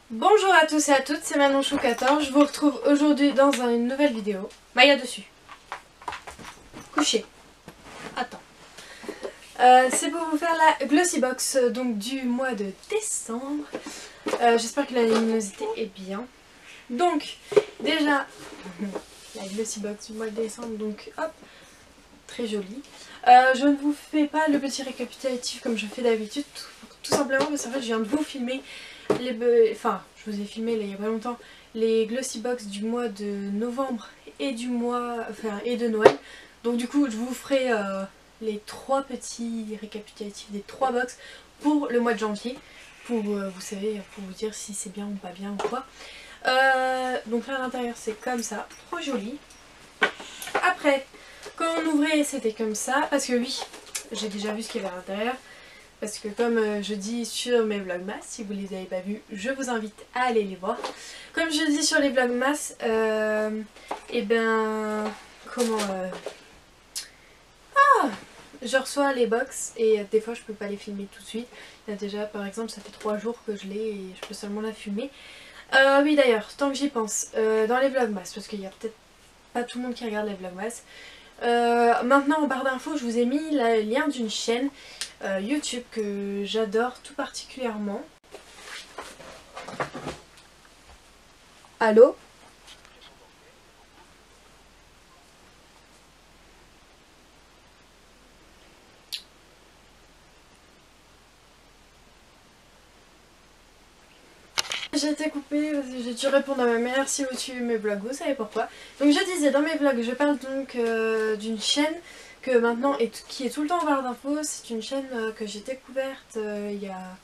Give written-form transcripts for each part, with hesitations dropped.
Bonjour à tous et à toutes, c'est Manonchou14, je vous retrouve aujourd'hui dans une nouvelle vidéo. Maya dessus. Couché. Attends. C'est pour vous faire la Glossy Box donc du mois de décembre. J'espère que la luminosité est bien. Donc, déjà, la Glossy Box du mois de décembre, donc hop, très jolie. Je ne vous fais pas le petit récapitulatif comme je fais d'habitude, tout simplement parce qu'en fait je viens de vous filmer je vous ai filmé là, il y a pas longtemps les Glossy Box du mois de novembre et de Noël. Donc du coup je vous ferai les trois petits récapitulatifs des trois box pour le mois de janvier. Pour vous savez, pour vous dire si c'est bien ou pas bien ou quoi. Donc là à l'intérieur c'est comme ça, trop joli. Après, quand on ouvrait c'était comme ça, parce que oui, j'ai déjà vu ce qu'il y avait à l'intérieur. Parce que comme je dis sur mes vlogmas, si vous les avez pas vus, je vous invite à aller les voir. Comme je dis sur les vlogmas, je reçois les box et des fois je peux pas les filmer tout de suite. Il y a déjà par exemple ça fait 3 jours que je l'ai et je peux seulement la filmer. Oui d'ailleurs, tant que j'y pense, dans les vlogmas, parce qu'il y a peut-être pas tout le monde qui regarde les vlogmas. Maintenant en barre d'infos je vous ai mis le lien d'une chaîne YouTube que j'adore tout particulièrement. Allô? J'ai été coupée, j'ai dû répondre à ma mère. Si vous suivez mes vlogs, vous savez pourquoi. Donc je disais, dans mes vlogs, je parle donc d'une chaîne que maintenant qui est tout le temps en barre d'infos. C'est une chaîne que j'ai découverte il y a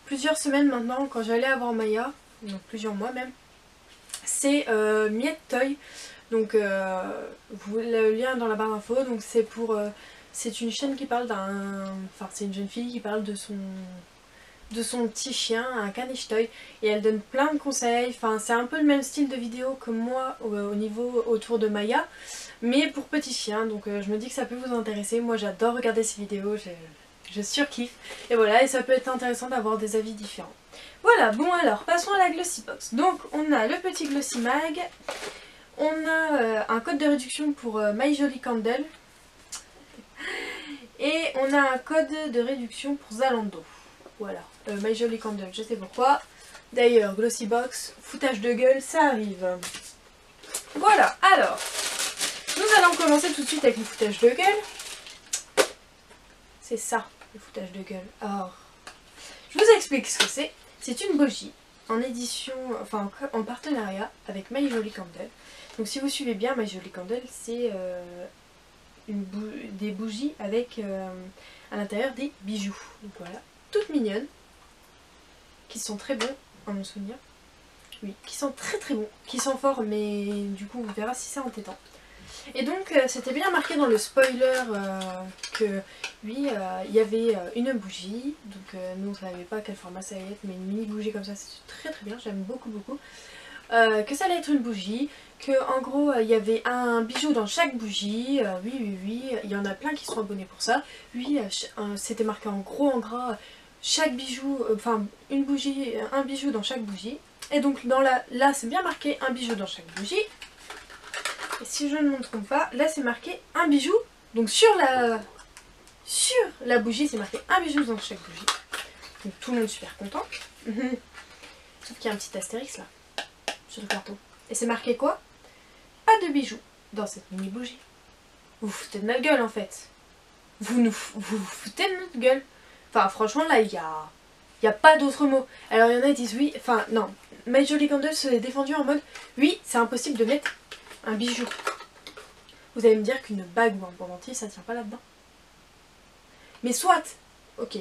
plusieurs semaines maintenant, quand j'allais avoir Maya, donc plusieurs mois même. C'est Miette Toy. Donc le lien est dans la barre d'infos. Donc c'est une chaîne qui parle c'est une jeune fille qui parle de son petit chien, un caniche toy, et elle donne plein de conseils. Enfin, c'est un peu le même style de vidéo que moi au niveau autour de Maya, mais pour petits chiens. Donc je me dis que ça peut vous intéresser. Moi j'adore regarder ces vidéos, je surkiffe. Et voilà, et ça peut être intéressant d'avoir des avis différents. Voilà, bon alors, passons à la Glossy Box. Donc on a le petit Glossy Mag, on a un code de réduction pour My Jolly Candle, et on a un code de réduction pour Zalando. Voilà, My Jolly Candle, je sais pourquoi. D'ailleurs, Glossy Box, foutage de gueule, ça arrive. Voilà, alors, nous allons commencer tout de suite avec le foutage de gueule. C'est ça, le foutage de gueule. Alors, je vous explique ce que c'est. C'est une bougie en édition, en partenariat avec My Jolly Candle. Donc si vous suivez bien, My Jolly Candle, c'est des bougies avec à l'intérieur des bijoux. Donc voilà, toutes mignonnes, qui sont très bons, à mon souvenir. Oui, qui sont très très bons, qui sont forts, mais du coup on verra si c'est entêtant. Et donc c'était bien marqué dans le spoiler que oui, il y avait une bougie. Donc nous on savait pas quel format ça allait être, mais une mini bougie comme ça c'est très très bien, j'aime beaucoup beaucoup. Que ça allait être une bougie, que en gros il y avait un bijou dans chaque bougie. Oui, il y en a plein qui sont abonnés pour ça. Oui, c'était marqué en gros en gras, chaque bijou, une bougie, un bijou dans chaque bougie. Et donc là c'est bien marqué un bijou dans chaque bougie. Et si je ne me trompe pas, là c'est marqué un bijou. Donc sur la bougie c'est marqué un bijou dans chaque bougie. Donc tout le monde est super content. Sauf qu'il y a un petit astérix là, sur le carton. Et c'est marqué quoi? Pas de bijoux dans cette mini bougie. Vous vous foutez de notre gueule en fait. Vous vous foutez de notre gueule. Enfin franchement là il y a pas d'autre mot. Alors il y en a qui disent oui, non. My Jolly Candle se est défendu en mode oui c'est impossible de mettre un bijou. Vous allez me dire qu'une bague ou un pendentif ça tient pas là-dedans. Mais soit, ok,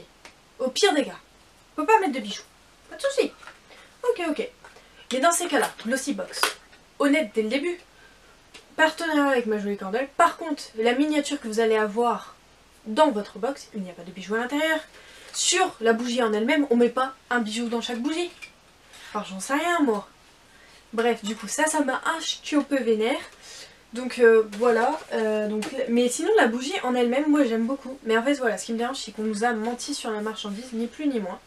au pire des cas, on peut pas mettre de bijoux. Pas de soucis. Ok. Mais dans ces cas-là, Glossy Box, honnête dès le début, partenariat avec My Jolly Candle. Par contre, la miniature que vous allez avoir dans votre box, il n'y a pas de bijoux à l'intérieur. Sur la bougie en elle-même, on met pas un bijou dans chaque bougie. Enfin, j'en sais rien moi. Bref, du coup, ça m'a un petit peu vénère. Donc voilà, mais sinon la bougie en elle-même, moi j'aime beaucoup. Mais en fait voilà, ce qui me dérange c'est qu'on nous a menti sur la marchandise, ni plus ni moins.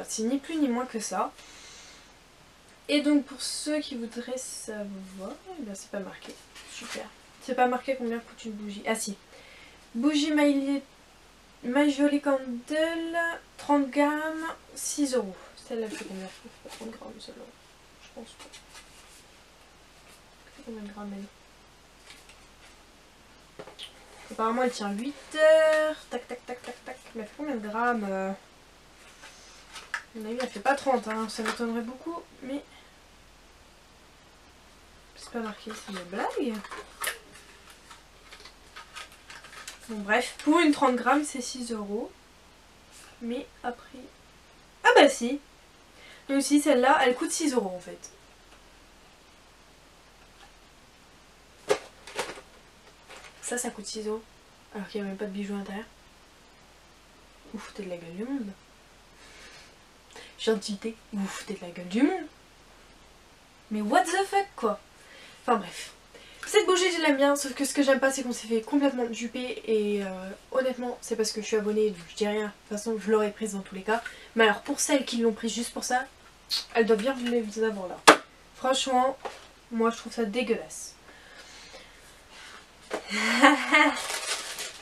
C'est ni plus ni moins que ça. Et donc pour ceux qui voudraient savoir, eh bien c'est pas marqué. Super. C'est pas marqué combien coûte une bougie. Ah si. Bougie My Jolie Candle, 30 grammes, 6 euros. Celle-là, elle fait combien? 30 grammes, celle-là. Je pense pas. Elle fait combien de grammes elle? Apparemment, elle tient 8 heures. Tac, tac, tac, tac, tac. Mais elle fait combien de grammes? À mon avis, elle fait pas 30, hein. Ça m'étonnerait beaucoup, mais... C'est pas marqué, c'est une blague. Bon bref, pour une 30 grammes c'est 6 euros. Mais après... Ah bah si. Mais aussi celle-là, elle coûte 6 euros en fait. Ça coûte 6 euros. Alors qu'il n'y a même pas de bijoux à l'intérieur. Vous foutez de la gueule du monde. Gentilité, vous foutez de la gueule du monde. Mais what the fuck quoi. Enfin bref. Cette bougie je l'aime bien, sauf que ce que j'aime pas c'est qu'on s'est fait complètement duper et honnêtement c'est parce que je suis abonnée donc je dis rien, de toute façon je l'aurais prise dans tous les cas. Mais alors pour celles qui l'ont prise juste pour ça, elles doivent bien les avoir là. Franchement, moi je trouve ça dégueulasse.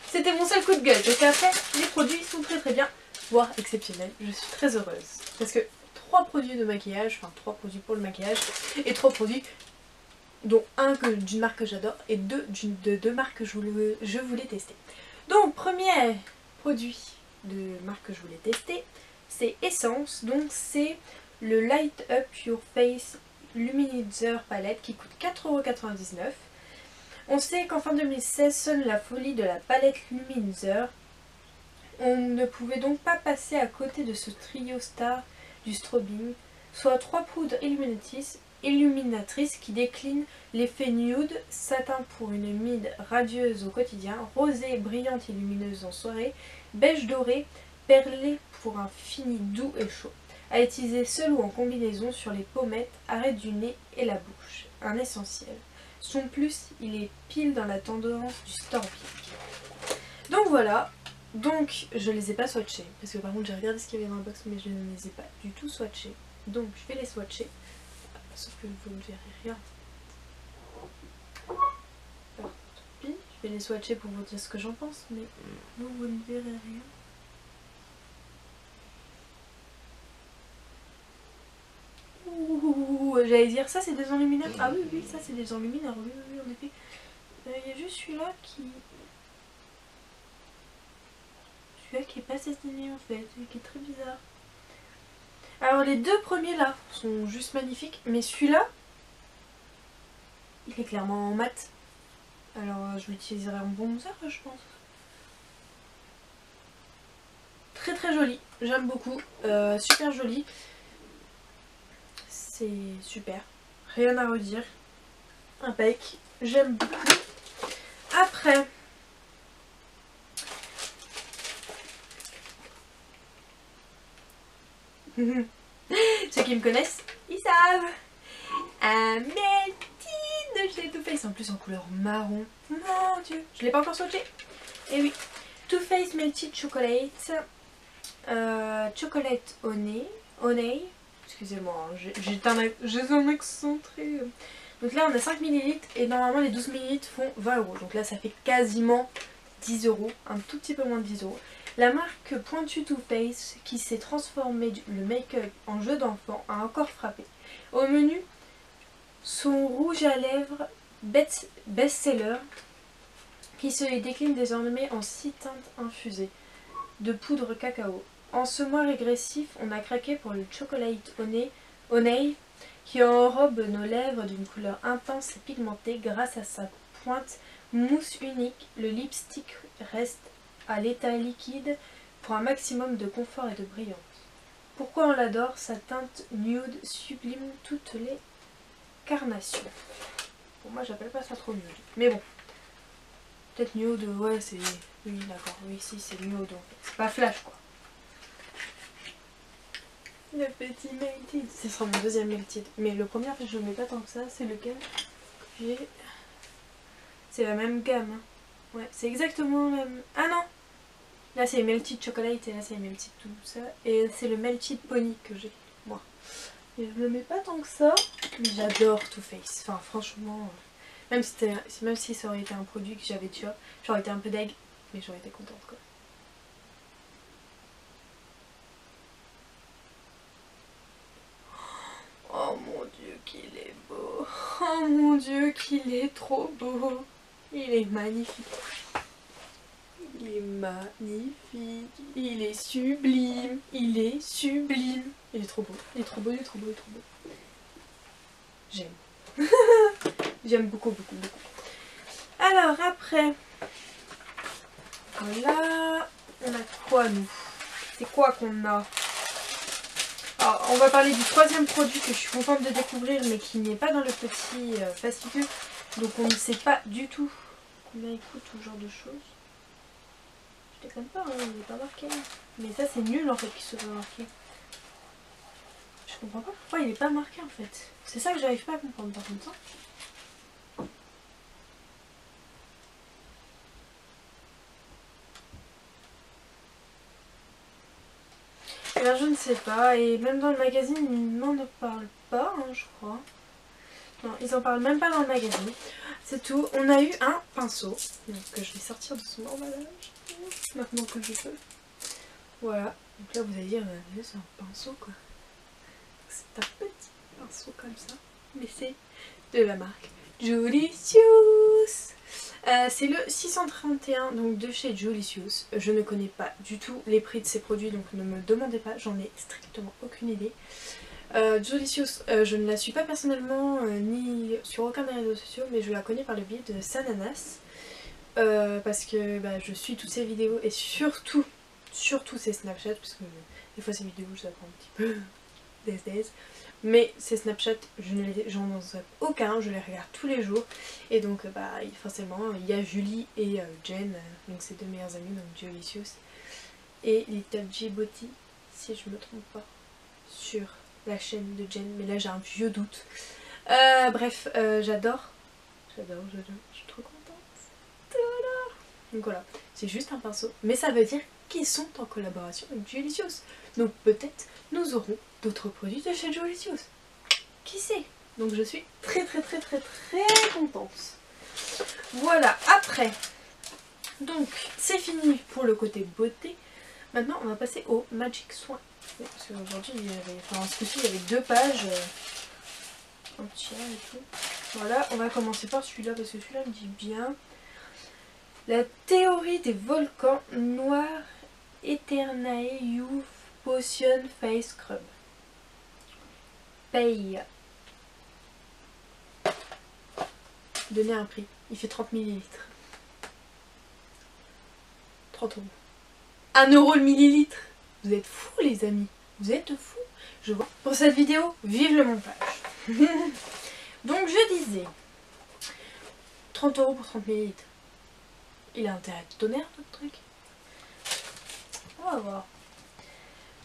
C'était mon seul coup de gueule parce qu'après les produits sont très bien, voire exceptionnels. Je suis très heureuse parce que 3 produits de maquillage, enfin 3 produits pour le maquillage et 3 produits dont un d'une marque que j'adore et de deux marques que je voulais tester. Donc premier produit de marque que je voulais tester, c'est Essence, donc c'est le Light Up Your Face Luminizer Palette qui coûte 4,99 €. On sait qu'en fin 2016 sonne la folie de la palette Luminizer. On ne pouvait donc pas passer à côté de ce trio star du strobing, soit 3 poudres illuminatrices qui déclinent l'effet nude, satin pour une mine radieuse au quotidien, rosée brillante et lumineuse en soirée, beige doré, perlé pour un fini doux et chaud. À utiliser seul ou en combinaison sur les pommettes, arrêt du nez et la bouche. Un essentiel. Son plus, il est pile dans la tendance du Storbic. Donc voilà. Donc je les ai pas swatchés. Parce que par contre j'ai regardé ce qu'il y avait dans la box mais je ne les ai pas du tout swatchés. Donc je vais les swatcher. Sauf que vous ne verrez rien. Alors, tant pis. Je vais les swatcher pour vous dire ce que j'en pense. Mais vous ne verrez rien. Ouh, j'allais dire ça c'est des enlumineurs. Ah oui, ça c'est des enlumineurs. Oui, en effet. Il y a juste celui-là qui... Celui-là qui est pas satiné en fait. Qui est très bizarre. Alors les deux premiers là sont juste magnifiques. Mais celui-là, il est clairement en mat. Alors je l'utiliserai en bronzer je pense. Très joli. J'aime beaucoup. Super joli. C'est super. Rien à redire. Impec. J'aime beaucoup. Après... Ceux qui me connaissent, ils savent. Un Melty de chez Too Faced, en plus en couleur marron. Mon dieu, je l'ai pas encore swatché. Et oui, Too Faced Melted Chocolate. Chocolate Honey. Excusez-moi, j'ai un accent très... Donc là on a 5 ml et normalement les 12 ml font 20 €. Donc là ça fait quasiment 10 €, un tout petit peu moins de 10 €. La marque pointue Too Faced qui s'est transformé le make-up en jeu d'enfant a encore frappé. Au menu, son rouge à lèvres best-seller qui se décline désormais en 6 teintes infusées de poudre cacao. En ce mois régressif, on a craqué pour le Chocolate Honey qui enrobe nos lèvres d'une couleur intense et pigmentée grâce à sa pointe mousse unique. Le lipstick reste à l'état liquide pour un maximum de confort et de brillance. Pourquoi on l'adore? Sa teinte nude sublime toutes les carnations. Bon, moi j'appelle pas ça trop nude, mais bon. Peut-être nude, ouais c'est... Oui d'accord, oui si c'est nude en fait. C'est pas flash quoi. Le petit Melted. Ce sera mon deuxième Melted. Mais le premier je ne mets pas tant que ça, c'est lequel j'ai... C'est la même gamme. Hein. Ouais, c'est exactement la même... Ah non! Là c'est Melted Chocolate et là c'est Melted tout ça. Et c'est le Melted Pony que j'ai, moi. Et je le mets pas tant que ça. Mais j'adore Too Faced. Enfin franchement, même si ça aurait été un produit que j'avais déjà, j'aurais été un peu deg, mais j'aurais été contente quoi. Oh mon dieu qu'il est beau. Oh mon dieu qu'il est trop beau. Il est magnifique. Il est magnifique. Il est sublime. Il est sublime. Il est trop beau. Il est trop beau, il est trop beau, il est trop beau. J'aime. J'aime beaucoup, beaucoup, beaucoup. Alors après, voilà. On a quoi nous? C'est quoi qu'on a? Alors, on va parler du troisième produit que je suis contente de découvrir mais qui n'est pas dans le petit fascicule. Donc on ne sait pas du tout combien il coûte ou ce genre de choses. Je déconne pas, hein, il n'est pas marqué. Mais ça c'est nul en fait qu'il soit pas marqué. Je comprends pas pourquoi il n'est pas marqué en fait. C'est ça que j'arrive pas à comprendre par contre. Eh bien, je ne sais pas, et même dans le magazine, ils n'en parlent pas, hein, je crois. Non, ils en parlent même pas dans le magazine. C'est tout. On a eu un pinceau, donc que je vais sortir de son emballage, maintenant que je peux. Voilà. Donc là, vous allez dire, c'est un pinceau, quoi. C'est un petit pinceau comme ça, mais c'est de la marque Jolicious. C'est le 631 donc de chez Jolicious. Je ne connais pas du tout les prix de ces produits, donc ne me demandez pas, j'en ai strictement aucune idée. Jolicious, je ne la suis pas personnellement ni sur aucun des réseaux sociaux, mais je la connais par le biais de Sananas. Parce que je suis toutes ses vidéos et surtout ses Snapchat, parce que des fois ces vidéos je apprends un petit peu des. Mais ces Snapchat, j'en zappe aucun, je les regarde tous les jours. Et donc forcément il y a Julie et Jen, donc ses deux meilleures amies, donc Jolicious. Et Little Djibouti, si je me trompe pas, sur la chaîne de Jen, mais là j'ai un vieux doute. Bref, j'adore, je suis trop contente. Donc voilà, c'est juste un pinceau, mais ça veut dire qu'ils sont en collaboration avec Jolicious. Donc peut-être nous aurons d'autres produits de chez Jolicious. Qui sait? Donc je suis très contente. Voilà, après, donc c'est fini pour le côté beauté. Maintenant on va passer au Magic Soin. Parce qu'aujourd'hui il y avait, enfin ce coup-ci il y avait 2 pages entières et tout. Voilà, on va commencer par celui-là parce que celui-là me dit bien. La théorie des volcans noirs Eternae Youth Potion Face Scrub. Paye. Donner un prix. Il fait 30 ml. 30 €. 1 € le millilitre. Vous êtes fous les amis. Vous êtes fous. Je vois. Pour cette vidéo, vive le montage. Donc je disais 30 € pour 30 ml. Il a intérêt à être tonnerre notre truc. On va voir.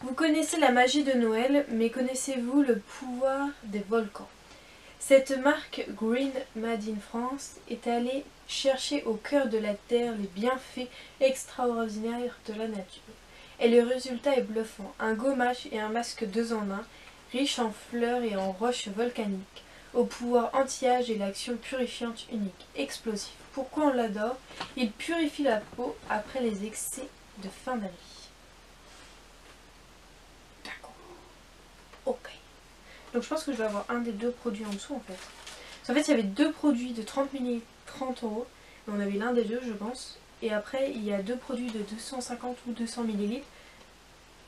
Vous connaissez la magie de Noël, mais connaissez-vous le pouvoir des volcans? Cette marque Green Made in France est allée chercher au cœur de la terre les bienfaits extraordinaires de la nature. Et le résultat est bluffant. Un gommage et un masque 2 en 1, riche en fleurs et en roches volcaniques, au pouvoir anti-âge et l'action purifiante unique, explosif. Pourquoi on l'adore? Il purifie la peau après les excès de fin d'année. D'accord. Ok. Donc je pense que je vais avoir un des 2 produits en dessous en fait. En fait il y avait 2 produits de 30 ml, 30 €. Mais on avait l'un des 2 je pense. Et après il y a 2 produits de 250 ou 200 ml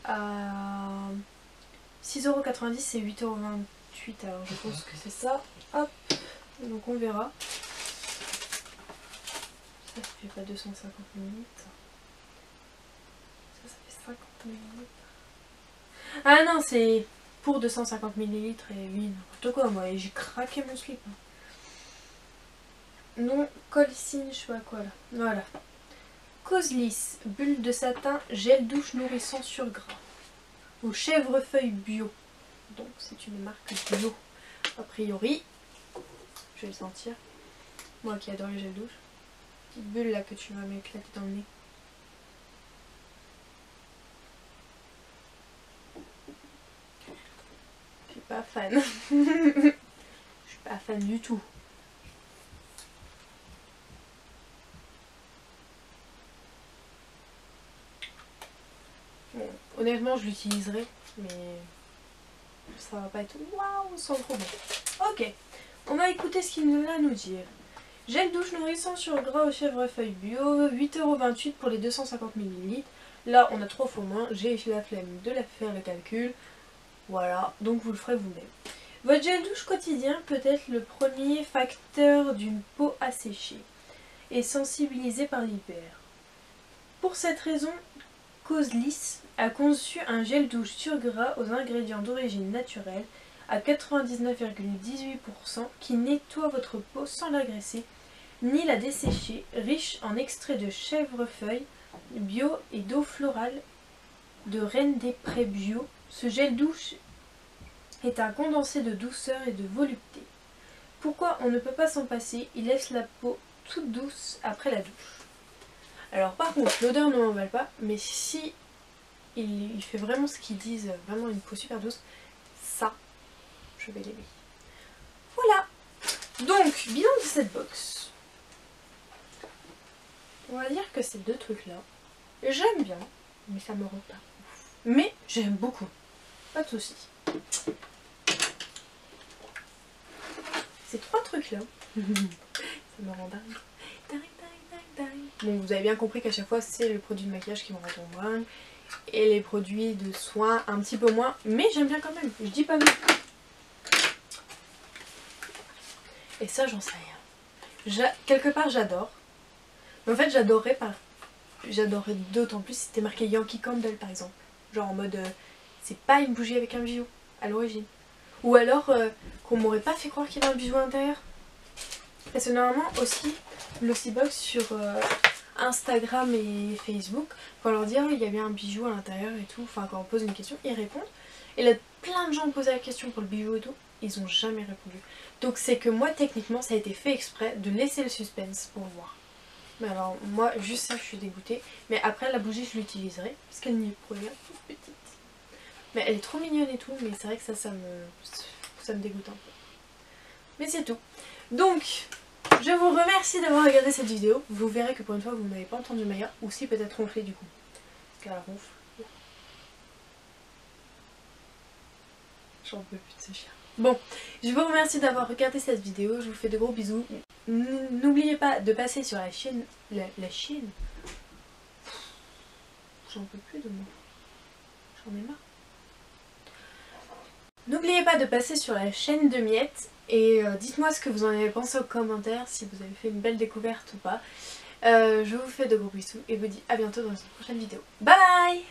à 6,90 € et 8,28 €. Alors je pense que c'est ça. Hop. Donc on verra. Ça fait pas 250 ml. Ça fait 50 ml. Ah non, c'est pour 250 ml et oui, n'importe quoi, moi, j'ai craqué mon slip. Non, colcine, je sais pas quoi là. Voilà. Coslis, bulle de satin, gel douche nourrissant sur gras. Au chèvrefeuille bio. Donc c'est une marque bio. A priori, je vais le sentir. Moi qui adore les gel douche. Petite bulle là que tu vas m'éclater dans le nez. pas fan. Je suis pas fan du tout. Bon, honnêtement, je l'utiliserai, mais ça va pas être waouh, sans trop bon. Ok, on va écouter ce qu'il a à nous dire. Gel douche nourrissant sur gras au chèvrefeuille bio, 8,28 € pour les 250 ml. Là, on a 3 fois moins. J'ai la flemme de faire le calcul. Voilà, donc vous le ferez vous-même. Votre gel douche quotidien peut être le premier facteur d'une peau asséchée et sensibilisée par l'hiver. Pour cette raison, Causelis a conçu un gel douche sur gras aux ingrédients d'origine naturelle à 99,18% qui nettoie votre peau sans l'agresser ni la dessécher, riche en extraits de chèvrefeuille bio et d'eau florale de Reine des Prés bio. Ce gel douche est un condensé de douceur et de volupté. Pourquoi on ne peut pas s'en passer? Il laisse la peau toute douce après la douche. Alors par contre, l'odeur ne m'emballe pas, mais si il fait vraiment ce qu'ils disent, vraiment une peau super douce, ça, je vais l'aimer. Voilà. Donc, bilan de cette box. On va dire que ces deux trucs-là, j'aime bien, mais ça me rend pas ouf. Mais j'aime beaucoup. Pas de soucis. Ces trois trucs-là, ça me rend dingue. Bon, vous avez bien compris qu'à chaque fois, c'est le produit de maquillage qui me rend dingue. Et les produits de soins un petit peu moins. Mais j'aime bien quand même. Je dis pas non. Et ça, j'en sais rien. Quelque part, j'adore. Mais en fait, j'adorerais d'autant plus si c'était marqué Yankee Candle par exemple. Genre en mode, c'est pas une bougie avec un bijou à l'origine. Ou alors qu'on m'aurait pas fait croire qu'il y avait un bijou à l'intérieur. Parce que normalement aussi, Glossybox sur Instagram et Facebook, quand on leur dit il y avait un bijou à l'intérieur et tout, enfin quand on pose une question, ils répondent. Et là, plein de gens posaient la question pour le bijou et tout, ils ont jamais répondu. Donc c'est que moi techniquement ça a été fait exprès de laisser le suspense pour voir. Mais alors moi juste ça je suis dégoûtée. Mais après la bougie je l'utiliserai parce qu'elle n'y est pour rien toute petite. Mais elle est trop mignonne et tout, mais c'est vrai que ça me dégoûte un peu. Mais c'est tout. Donc je vous remercie d'avoir regardé cette vidéo. Vous verrez que pour une fois vous n'avez pas entendu Maya, ou si peut-être ronfler du coup. Parce qu'elle ronfle. J'en peux plus de ce chien. Bon, je vous remercie d'avoir regardé cette vidéo. Je vous fais de gros bisous. N'oubliez pas de passer sur la chaîne. La chaîne. J'en peux plus de moi. J'en ai marre. N'oubliez pas de passer sur la chaîne de Miette. Et dites-moi ce que vous en avez pensé aux commentaires, si vous avez fait une belle découverte ou pas. Je vous fais de gros bisous et vous dis à bientôt dans une prochaine vidéo. Bye!